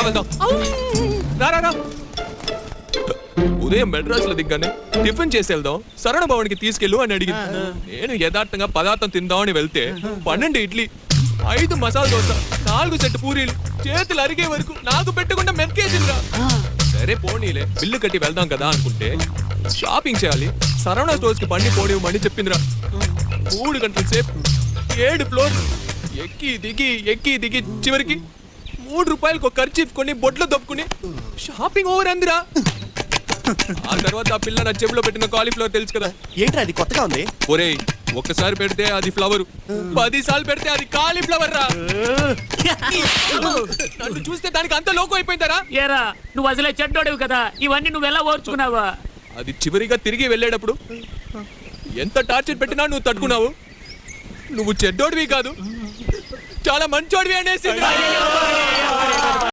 వెళ్దాం. రా. ఉదయం మెడ్రాస్ లో దిగ్గానే టిఫిన్ చేసి వెళ్దాం, సరణ భవన్కి తీసుకెళ్ళు అని అడిగింది. నేను యథార్థంగా పదార్థం తిందామని వెళ్తే 12 ఇడ్లీ, 5 మసాలా దోశ, 4 సెట్ పూరీలు చేతులు అరిగే వరకు నాకు పెట్టకుండా మెక్కేసిందిరా. సరే పోనీలే, బిల్లు కట్టి వెళ్దాం కదా అనుకుంటే షాపింగ్ చేయాలి, సరవణ స్టోర్స్ కి బండి పోనివ్వమని చెప్పిందిరా. 3 గంటల సేపు 7 ఫ్లోర్లు ఎక్కి దిగి చివరికి 3 రూపాయలకు ఒక ఖర్చీఫ్ కొని బొట్లో దొప్పుకుని షాపింగ్ ఓవర్ అందిరా. ఆ తర్వాత ఆ పిల్ల నా చెవిలో పెట్టిన కాలీఫ్లవర్ తెలుసు కదా. ఏంట్రా అది కొత్తగా ఉంది? ఒరేయ్, ఒక్కసారి పెడితే అది ఫ్లవర్, 10 సార్లు పెడితే అది కాలీఫ్లవర్ రా. నన్ను చూస్తే దానికి అంత లోకం అయిపోయిందరా. ఏరా, నువ్వు అసలే చెడ్డోడివి కదా, ఇవన్నీ నువ్వు ఎలా ఓర్చుకున్నావా? అది చివరిగా తిరిగి వెళ్ళేటప్పుడు ఎంత టార్చర్ పెట్టినా నువ్వు తట్టుకున్నావు. నువ్వు చెడ్డోడివి కాదు, చాలా మంచోడివి అనేసి.